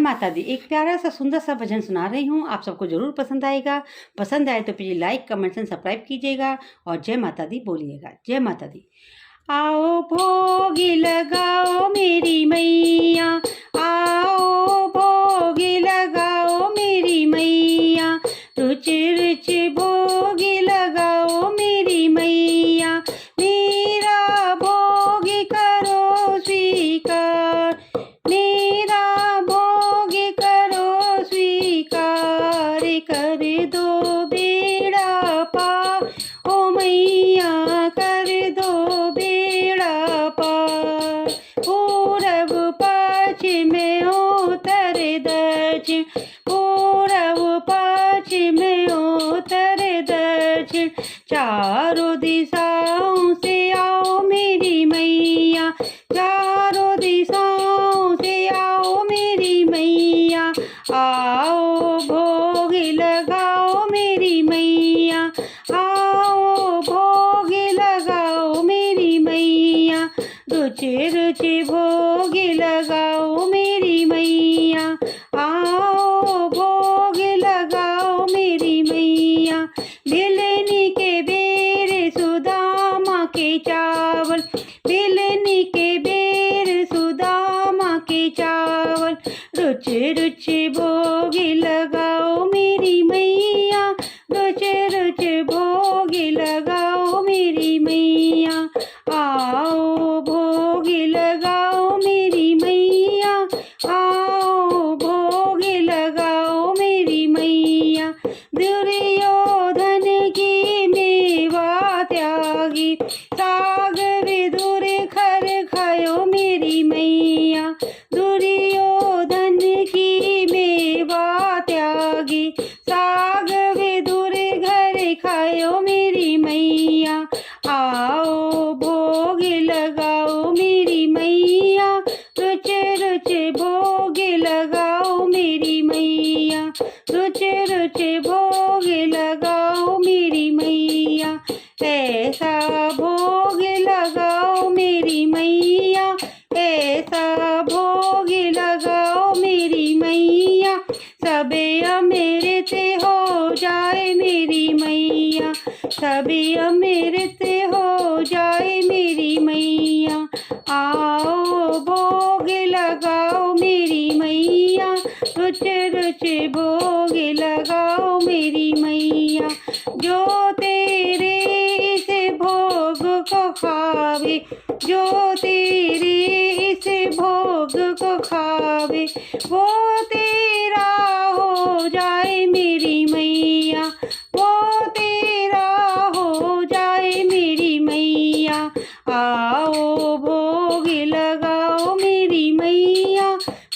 माता दी एक प्यारा सा सुंदर सा भजन सुना रही हूँ। आप सबको जरूर पसंद आएगा। पसंद आए तो please like comment and subscribe कीजिएगा और जय माता दी बोलिएगा। जय माता दी। आओ भोग लगाओ मेरी मैया, आओ भोग लगाओ मेरी मैया, रुच रुच भोग लगाओ मेरी मैया, मेरा भोग करो स्वीकार, मेरा भोग करो स्वीकार, कर दो बेड़ा पार ओ मैया, कर दो बेड़ा पार। पूरब पश्चिम उत्तर दक्षिण, पूरब पश्चिम उत्तर दक्षिण, चारों दिशाओं से आओ मेरी मैया, चारों दिशाओं से आओ मेरी मैया, आओ भोग लगाओ मेरी मैया, आओ भोग लगाओ मेरी मैया, रुच रुच भोग लगाओ मेरी मैया, आओ भोग लगाओ मेरी मैया। बेलनी के बेर सुदामा के चावल, बेलनी के बेर सुदामा के चावल, रुच रुच भोग लगाओ मेरी मैया, रुच रुच भोग लगाओ मेरी मैया, आओ भोग लगाओ मेरी मैया, आओ भोग लगाओ मेरी मैया। दुर्योधन की मेवा त्यागी, साग विदुर खर खायो मेरी मैया, दुर्योधन की मेवा त्यागी, साग विदुर घर खायो मेरी मैया, आओ भोग लगाओ मेरी मैया, रुच रुच भोग लगाओ मेरी मैया, रुच रुच भोग लगाओ मेरी मैया, ऐसा भोग लगाओ मेरी मैया, ऐसा भोग लगाओ मेरी मैया, सबे अमृत हो जाए मेरी मैया, सबे अमृत हो जाए मेरी मैया, आओ भोग लगाओ मेरी मैया, रुच रुच भोग लगाओ मेरी मैया। जो तेरे इस भोग को खावे, जो तेरे इस भोग को खावे, वो तेरा हो जाए मेरी मैया, वो तेरा हो जाए मेरी मैया, आओ भोग लगाओ मेरी मैया,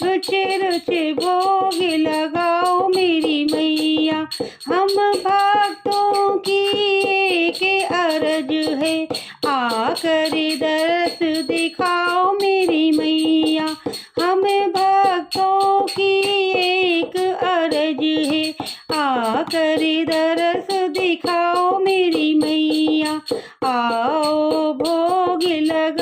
रुच रुच भोग लगाओ मेरी मैया। हम भक्तों की एक अर्ज है, आकर दर्श दिखाओ मेरी मैया, हम भक्तों की एक अर्ज है, आकर दर्श दिखाओ मेरी मैया, आओ भोग लगा